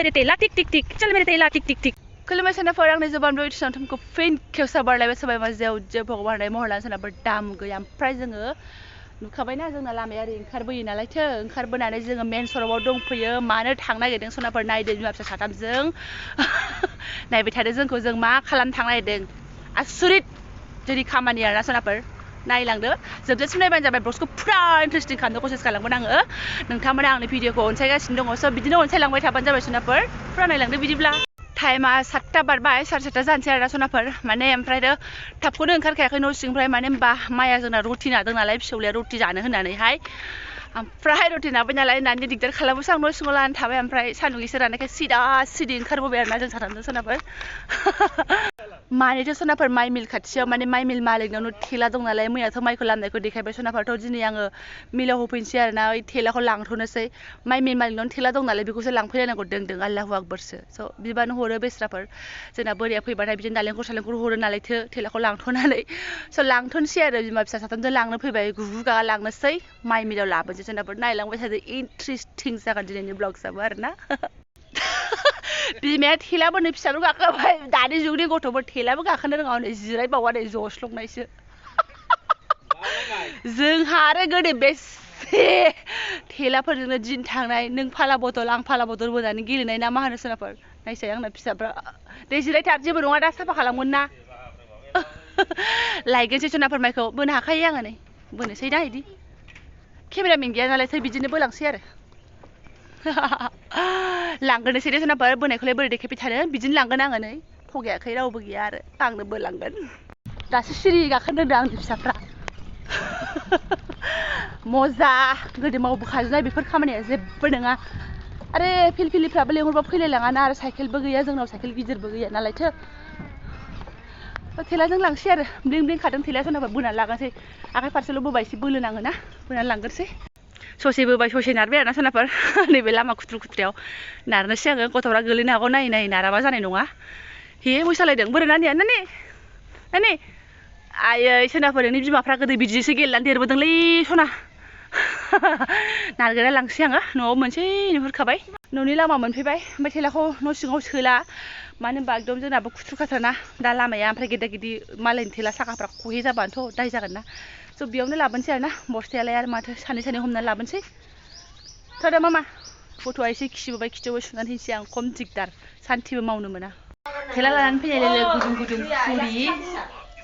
मेरे तेला teak teak teak चल मेरे तेला टिक टिक टिक खुलुमबाय सोनाफोर आंनि जोबान रय सानथुमखौ फिन खेवसा बारलायबाय सबाय माजेयाव जे भगबान महर लाना सोनाफोर दाम गैया ओमफ्राय जोङो नुखाबायना जोंना लामाया ओरै ओंखारबोयो नालायथो ओंखारबोनानै जोङो मेन सर'आव दंफैयो मानो थांनो नागिरदों सोनाफोर नायदो बिमा फिसा साथामजों नायबाय थादो जोंखौ जों मा खालामनो थांनो नागिरदों आसुरित जोंनि खामानि आरोना सोनाफोर नायलांदो जोबजासिम नायबानो जाबाय ब्लगखौ फुरा इन्टारेस्टिं खालामनो कसिस खालामगोन आङो नोंथांमोना आंनि भिडिअखौ अनसायगासिनो दङ स' बिदिनो अनसायलांबाय थाबानो जाबाय सोनाफोर फुरा नायलांदो बिदिब्ला टाइमा 7टा बारबाय 7:30 जानोसै आरोना सोनाफोर माने ओमफ्राय थाबखौनो ओंखारखायाखै न' सिंनिफ्राय माने होनबा माया जोंना रुटि नादों नालाय फिसौलाया रुटि जानो होननानैहाय ओमफ्राय रुटि नाबाय नालाय होननानै दिगदार खालामोसो आं न' सिङाव लानानै थाबाय ओमफ्राय सान्दुं एसे राननायखाय सिदा ओंखारबोबाय आरोना जों साथामजों सोनाफोर मानिथ' सोनाफोर माइ मिल खाथियाव माने माइ मिल मालिकनावनो थेला दं नालाय मैयाथ' माइखौ लामनायखौ देखायबाय सोनाफोरथ' दिनै आङो मिलाव होफैनोसै आरोना ओइ थेलाखौ लांथ'नोसै माइ मिल मालिकनावनो थेला दं नालाय बेखौसो लांफैलायनांगौ दोंदों आल्लाहु आकबरसो स' बिबानो हरो बेस्राफोर जोंना बोरिया फैबाथाय बिदिनो नालेंखर हरो नालायथो थेलाखौ लांथ'नानै स' लांथ'नोसै आरो बिमा फिसा साथामजों लांनो फैबाय गुगु गागा लांनोसै माइ मिलाव लाबोनोसै सोनाफोर नायलांबाय थादो इन्ट्रेस्टिं जागोन दिनैनि ब्लग्सआबो आरोना बिमाया थेलाबोनो फिसाबो गाखोबाय दानि जुगनि गथ'फोर थेलाबो गाखोनो रोङा हनै जिरायबावा नै जस्लंनायसो जोंहा आरो गोदो बेसे थेलाफोरजोंनो दिन थांनाय नों फाला बथल आं फाला बथल बोनानै गेलेनाय ना मा होनो सोनाफोर नायसाय आंना फिसाफ्रा दे जिरायथार जेबो नङा दा साफा खालामगोन ना लायगोनसै सोनाफोर माइखौ बोनो हाखायो आङो नै बोनोसै दा इदि केमेरामेन गैया नालायथो बिदिनो बोलांसै आरो लांगोनोसै दे सोनाफोर बोनायखौलाय बोरै देखायबाय थानो बिदिनो लांगोन आङो नै थगायाखै रावबो गैया आरो आंनो बोलांगोन दासो सिरि गाखोनो रोंदों आंनि फिसाफ्रा मजा गोदो मावबोखाजोबनाय बेफोर खामानिया जेबो नङा आरे फिलफिलिफ्राबो लेंहरबा फैलायलाङाना आरो साइकेलबो गैया जोंनाव साइकेल गिदिरबो गैया नालायथो थेलाजों लांसै आरो ब्लिं ब्लिं खादों थेलाया सोनाफोर बोनानै लागासै आखाइ फारसेल' बोबाय एसे बोलो नाङोना बोनानै लांगोनसै ससे बोबाय ससे नारबाय आरोना सोनाफोर नैबे लामा खुथ्रुयाव नारनोसै आङो गथ'फ्रा गोलैनो हागौ नायै नाराबा जानाय नङा हे मोसालायदों बोरै नानिया नानि आयै सोनाफोर नोंनि बिमाफ्रा गोदो बिदिसो गेलेनानै देरबोदोंलै सना नारगोना लांसै आङो न'आव मोनसै नुहुरखाबाय न'नि लामा मोनफैबाय ओमफ्राय थेलाखौ न' सिङाव सोला मानो होनबा एकदम जोंनाबो खुथ्रुखाथारना दा लामाया ओमफ्राय गेदा गेदि मालायनि थेला साखाफ्रा खहे जाबानोथ' दाय जागोन ना स' बेयावनो लाबोनोसै आरोना बस्थायालाय आरो माथो सानै हमनानै लाबोनोसै थ' दा मामा गथ'आ एसे खिबोबाय खिथौबो सुनानै होनोसै आं खम दिगदार सान्थिबो मावनो मोना थेला लानानै फैनाय लोगो गुदुं फुरि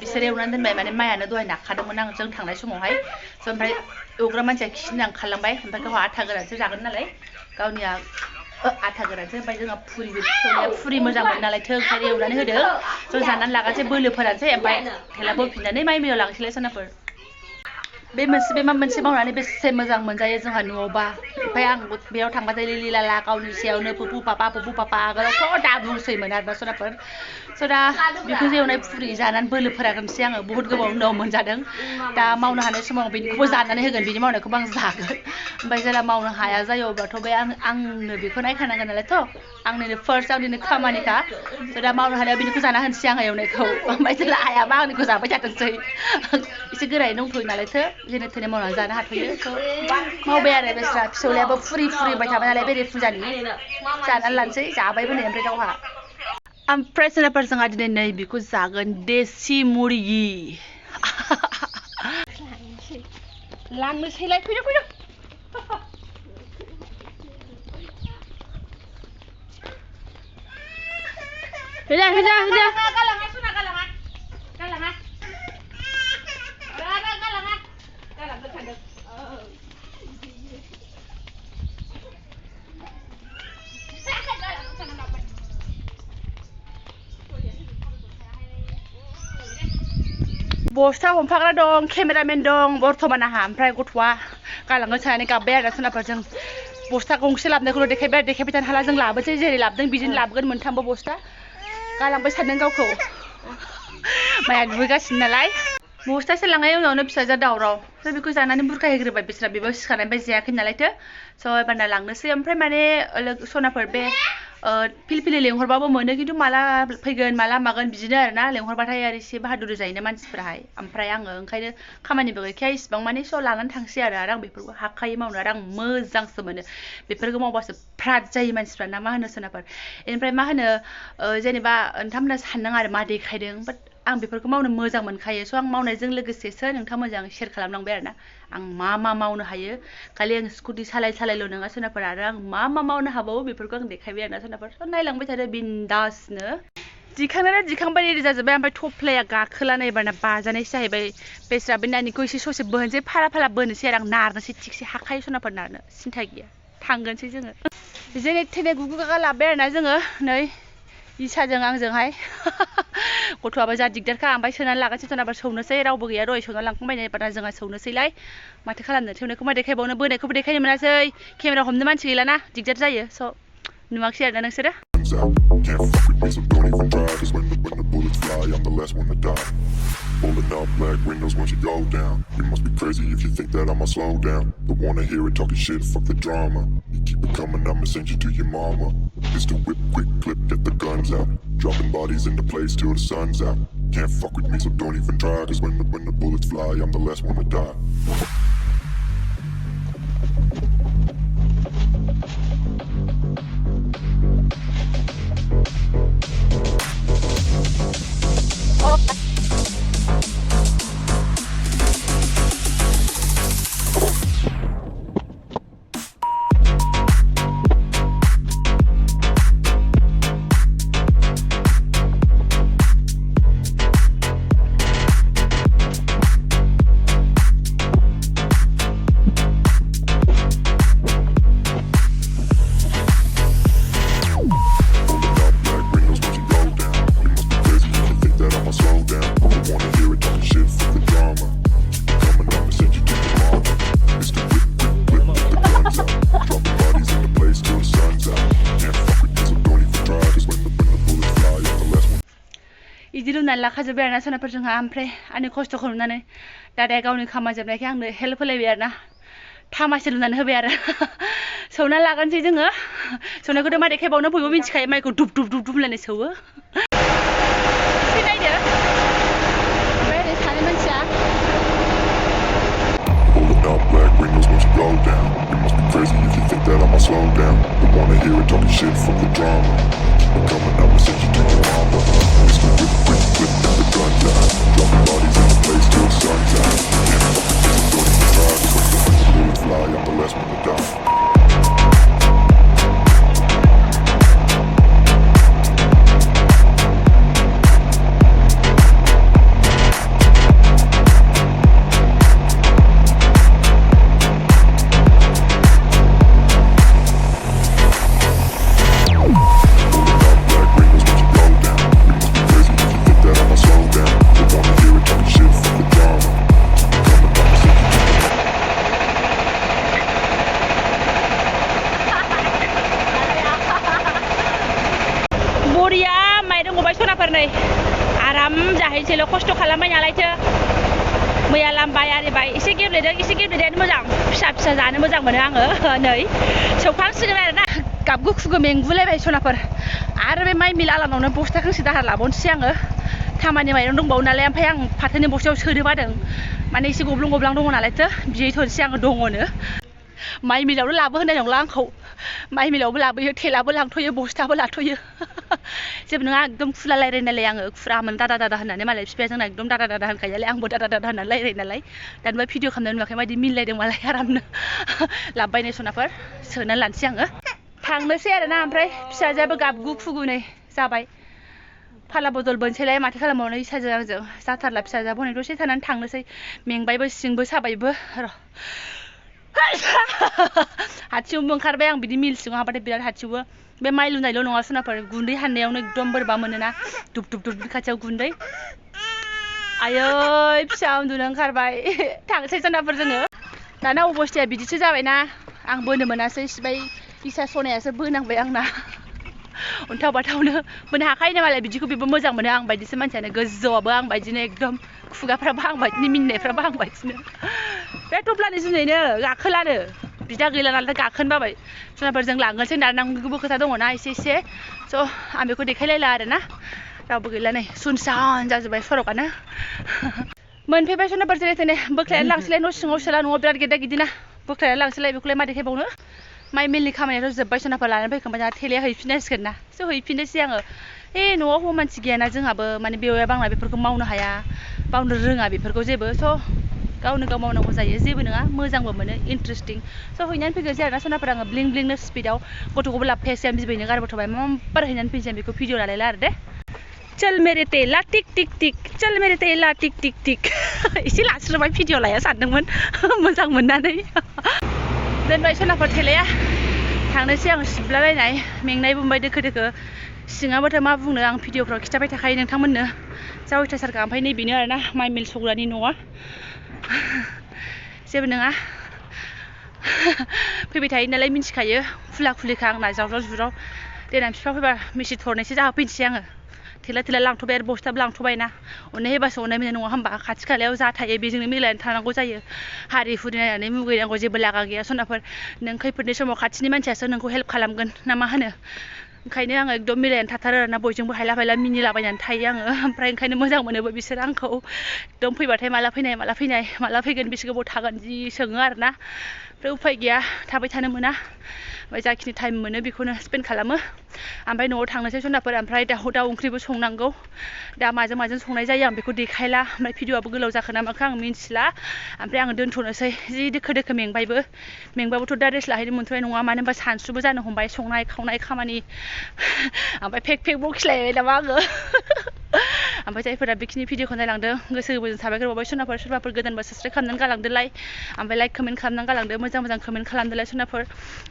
बिसोर एवनानै दोनबाय माने मायानो दहाय नाखादोंमोन आं जों थांनाय समावहाय स' ओमफ्राय एवग्रा मानसिया खिनो ओंखारलांबाय ओमफ्राय गावहा आथा गोरानसो जागोन नालाय गावनिया आथा गोरानसो ओमफ्राय जोंहा फुरि मोजां मोनो नालायथो ओंखायनो एवनानै होदों ज' जानानै लागासै बोलो फोरानसै ओमफ्राय थेला बोफिननानै माइ मिलाव लांसैलाय सोनाफोर बे मोनसे मावनानै बेसे मोजां मोनजायो जोंहा न'आवबा ओमफ्राय आं बेयाव थांबाथाय लिलि लाला गावनि सायावनो पुपु पापा आगोलावथ' दा बुंसैमोन आरोना सोनाफोर स' दा बेखौ एवनाय फुरि जानानै बोलो फोरानसै आङो बुहुत गोबावनि उनाव मोनजादों दा मावनो हानाय समाव बेनिखौबो जानानै होगोन बिनि मावनायखौबो आं जागोन ओमफ्राय जेला मावनो हाया जायो अब्लाथ' बे आंनो बेखौ नायखानांगोन नालायथ' आंनिनो फार्स्ट आंनिनो खामानिखा स' दा मावनो हानायाव बेनिखौ जाना होनोसै आङो एवनायखौ ओमफ्राय जेला हायाबा आंनिखौ जाबाय थाथोंसै एसे गोरायै दंथ'यो नालायथो जेने थेने मावनानै जानो हाथ'यो स' मावबाय आरो बेस्रा फिसौलायाबो फुरि बाय थाबाय नालाय बेरे फुजानि जानानै लानोसै जाबायबो नै ओमफ्राय गावहा ओमफ्राय सोनाफोर जोंहा दिनै नै बेखौ जागोन देसि मुरगि लांनोसैलाय फैदो बस्था हमफाग्रा दं केमेरामेन दं बर्थमान आंहा ओमफ्राय गथ'आ गालांनो सानानै गाबबाय आरो सोनाफोर जों बस्था गंसे लाबोनायखौल' देखायबाय थानो हाला जों लाबोनोसै जेरै लाबोदों बिदिनो लाबोगोन मोनथामबो बस्था गालांबाय सानदों गावखौ माया दुगैगासिनो नालाय बस्थासे लांनायनि उनावनो फिसाजोआ दावराव स' बेखौ जानानै बुरखायग्रोबाय बिस्रा बेबो सिखारनायनिफ्राय जायाखै नालायथो स' एबारना लांनोसै ओमफ्राय माने सनाफोर बे फिलफिलि लेंहरबाबो मोनो खिन्थु माला फैगोन माला मागोन बिदिनो आरोना लेंहरबाथाय आरो एसे बाहादुर जायोना मानसिफोराहाय ओमफ्राय आङो ओंखायनो खामानिबो गैखाया इसिबां माने स' लानानै थांसै आरो आं बेफोरखौ हाखायो मावनो आरो आं मोजांसो मोनो बेफोरखौ मावबासो फ्राद जायो मानसिफ्रा ना मा होनो सोनाफोर ओमफ्राय मा होनो जेनेबा नोंथांमोना सानदों आरो मा देखायदों बाट आं बेफोरखौ मावनो मोजां मोनखायो स' आं मावनायजों लोगोसेसो नोंथांमोनजों आं शेयार खालामलांबाय आरोना आं मा मावनो हायो खालि आं स्कुटि सालायल' नङा सोनाफोर आरो आं मा मावनो हाबावो बेफोरखौ आं देखायबाय आरोना सोनाफोर स' नायलांबाय थादो बिन्दासनो दिखांनानै दिखांबाय रेडि जाजोब्बाय ओमफ्राय थफ्लाया गाखोला नायबाना बाजानायसो जाहैबाय बेस्रा बे नानिखौ एसे ससे बोनोसै फाला फाला बोनोसै आरो आं नारनोसै थिगसे हाखायो सोनाफोर नारनो सिन्था गैया थांगोनसै जोङो जेने थेने गुगु गागा लाबबाय आरोना जोङो नै इसाजों आंजोंहाय गथ'आबो जा दिगदारखा ओमफ्राय सोनानै लागासिनो सोनाबा सौनोसै रावबो गैया दहाय सौना लांखांबाय एबार जोंहा सौनोसैलाय माथो खालामनो थेवनायखौ मा देखायबावनो बोनायखौबो देखायनो मोनासै केमेरा हमनो मानसि गैलाना दिगदार जायो स' नुवाखै आरोना नोंसोरो Pulling up black windows once you go down. You must be crazy if you think that I'ma slow down. Don't wanna hear it talking shit, fuck the drama. You keep it coming, I'ma send you to your mama. Pistol whip, quick clip, get the guns out. Dropping bodies in the place till the sun's out. Can't fuck with me, so don't even try. Cause when the bullets fly, I'm the last one to die. इदि रुनानै लाखाजोब्बाय आरोना सोनाफोर जोंहा ओमफ्राय आंनि खस्थ'खौ नुनानै दादाया गावनि खामानि जोबनायखाय आंनो हेल्प होलायबाय आरोना थामासे रुनानै होबाय आरो सौना लागोनसै जोङो सौनायखौथ' मा देखायबावनो बयबो मिथिखायो माइखौ दुब दुब दुब दुब होनलायनाय सौवो एसे नायदो ओमफ्राय ओरै सानै मानसिया Pulling up black windows once you go down. You must be crazy if you think that I'ma slow down. Don't wanna hear it talking shit, fuck the drama. Keep it coming, I'ma send you to your mama. Pistol whip, quick clip, get the guns out. Dropping bodies in the place till the sun's out. Can't fuck with this, don't even try. Cause when the bullets fly, I'm the last one to die. आराम जाहैसैल' खस्थ' खालामबाय नालायथो मैया लामबाय आरिबाय एसे गेब्लेनायानो मोजां फिसा फिसा जानो मोजां मोनो आङो नै सौखांसिगोन आरोना गाबगु खुगु मेंगुलायबाय सनाफोर आरो बे माइ मिल आलामावनो बस्था गांसे दाहार लाबावनोसै आङो खामानि माइरं दंबावो नालाय ओमफ्राय आं फाथोनि बस्थायाव सोनो बादों माने एसे गब्लं गब्लां दङ नालायथो बिहैथ'नोसै आङो दङनो माइ मिलावनो लाबो होनाय नंला आंखौ माइ मिलावबो लाबोयो थेलाबो लांथ'यो बस्थाबो लाथ'यो जेबो नङा एकदम खुला रायलायनायलाय आङो खुरामोन दादा दादा होननानै मालाय बिफाया जोंना एकदम दादा दादा होनखायोलाय आंबो दादा दादा होननानै रायलायो नालाय दानिबा भिडिअ खालामनानै नुवाखै माबायदि मिलायदों मालाय आरामनो लाबबाय नै सनाफोर सोनानै लानोसै आङो थांनोसै आरोना ओमफ्राय फिसाजोआबो गाबगु खुगुनै जाबाय फाला बदल बोनसैलाय माथो खालामबावनो इसाजों आंजों जाथारला फिसाजोआबो हनै दसे थानानै थांनोसै मेंबायबो सिंबो साबायबो र' हाथिवबो ओंखारबाय आं बिदि मिल सिङाव हाबाथाय बिराद हाथिवो बे माइ लुनायल' नङा सोनाफोर गुन्दै हाननायावनो एकदम बोरैबा मोनोना दुब दुब दुब खाथियाव गुन्दै आयै फिसा उन्दुनो ओंखारबाय थांसै सोनाफोर जोङो दाना अबस्थाया बिदिसो जाबायना आं बोनो मोनासै सिबाय इसा सनायासो बोनांबाय आंना अन्थाव बाथावनो बोनो हाखायोनो मालाय बिदिखौ बेबो मोजां मोनो आं बायदिसो मानसियानो गोजौआबो आं बायदिनो एकदम खुगाफ्राबो आं बायदिनो मिनिनायफ्राबो आं बायदिनो बे थफ्लानि जुनैनो गाखोलानो बिदा गैला नालाय गाखोन बाबाय सनाफोर जों लांगोनसै दानांगौबो खोथा दङ ना एसे स' आं बेखौ देखायलायला आरो ना रावबो गैला नै सुनसान जाजोब्बाय सरकआनो मोनफैबाय सनाफोर जेरै थेने बोख्लायनानै लांसैलाय न' सिङाव सोला न'आव बिराद गेदा गिदिना बोख्लायनानै लांसैलाय बेखौलाय मा देखायबावनो माइ मिलनि खामानियाथ' जोब्बाय सनाफोर लानानै फैखांबाय दा थेलाया हैफिननांसिगोन ना स' हैफिननोसै आङो न'आव हौवा मानसि गैयाना जोंहाबो माने बेवाया बांना बेफोरखौ मावनो हाया मावनो रोङा बेफोरखौ जेबो स' गावनो गाव मावनांगौ जायो जेबो नङा मोजांबो मोनो इन्टारेस्टिं स' हैनानै फैगोनसै आरोना सनाफोर आङो ब्लिं ब्लिंनो स्पिडाव गथ'खौबो लाबोफायासै आं बिबैनो गारबोथ'बाय माम्पार हैनानै फैनोसै आं बेखौ भिडिअ लालायला आरो दे चल मेरे तेला टिक टिक टिक चल मेरे तेला टिक टिक टिक एसे लास्रोबाय भिडिअ लाया सानदोंमोन मोजां मोननानै दोनबाय सनाफोर थेलाया थांनोसै आं सिबलाबायनाय मेंनायबो मोनबाय दोखो दोखो सिङाबोथ' मा बुंनो आं भिडिअफ्राव खिथाबाय थाखायो नोंथांमोननो जा अयथासारखा ओमफ्राय नैबेनो आरोना माइ मिल सौग्रानि न'आ जेबो नङा फैबाय थायो नालाय मिन्थिखायो खुला खुलिखा आंना जावजाव जुराव देनां बिफा फैबा मिसि थरनैसो जाहोफैनोसै आङो थेला थेला लांथ'बाय आरो बस्थाबो लांथ'बाय ना अननाय होबासो अननाय मोनो नङा होमबा खाथि खालायाव जा थायो बेजोंनो मिलायनानै थानांगौ जायो हारि हुरि नायनानै मुगैनांगौ जेबो लागा गैया सनाफोर नों खैफोदनि समाव खाथिनि मानसियासो नोंखौ हेल्प खालामगोन ना मा होनो ओंखायनो आङो एकदम मिलायनानै थाथारो आरोना बयजोंबो हायला हायला मिनिलाबायनानै थायो आङो ओमफ्राय ओंखायनो मोजां मोनोबो बिसोर आंखौ एकदम फैबाथाय माला फैगोन बेसे गोबाव थागोन जि सोङो आरोना ओमफ्राय उफाय गैया थाबाय थानो मोना ओमफ्राय जाखिनि टाइम मोनो बेखौनो स्पेन्ड खालामो ओमफ्राय न'आव थांनोसै सनाफोर ओमफ्राय दाउ ओंख्रिबो संनांगौ दा माजों संनाय जायो आं बेखौ देखायला ओमफ्राय भिडिअआबो गोलाव जाखो ना माखो आं मिन्थिला ओमफ्राय आङो दोनथ'नोसै जि दोखो दोखो मेंबाबोथ' दा रेस्ट लाहैनो मोनथ'नाय नङा मानो होनबा सानसुबो जानो हमबाय संनाय खावनाय खामानि ओमफ्राय फेक बखिलायबाय नामा आङो ओमफ्राय जायफोरा बेखिनि भिडिअखौ नायलांदों गोसो गोरबोजों साबायखर बावबाय सनाफोर सोरबाफोर गोदानबा साबसक्राइब खालामनानै गालांदोलाय ओमफ्राय लाइक कमेन्ट खालामनानै गालांदो मोजां कमेन्ट खालामदोलाय सनाफोर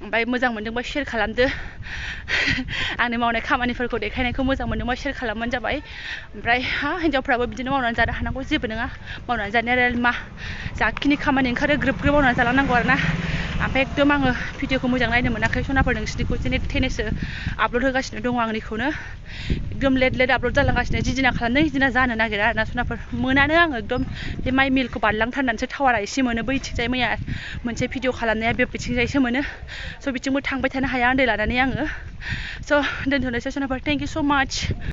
ओमफ्राय मोजां मोनदोंबा शेयार खालामदो आंनि मावनाय खामानिफोरखौ देखायनायखौ मोजां मोनदोंबा शेयार खालामबानो जाबाय ओमफ्राय हिन्जावफ्राबो बिदिनो मावनानै जानो हानांगौ जेबो नङा मावनानै जानाया मा जाखिनि खामानि ओंखारो ग्रोब मावनानै जालांनांगौ आरोना ओमफ्राय एकदम आङो भिडिअखौ मोजां नायनो मोनाखै सनाफोर नोंसिनिखौ जेने थेनेसो आपल'ड होगासिनो दङ आंनिखौनो एकदम लेट आपल'ड जालांगासिनो जिदिना खालामदों जिदिना जानो नागिरा आरोना सनाफोर मोनानो आङो एकदम बे माइ मिलखौ बारलांथारनानैसो टावारा एसे मोनो बैथिंजाय मैया मोनसे भिडिअ खालामनाया बे बिथिंजायसो मोनो स' बिथिंबो थांबाय थानो हाया उन्दै लानानै आङो स' दोनथ'नोसै सनाफोर थेंक इउ स' माच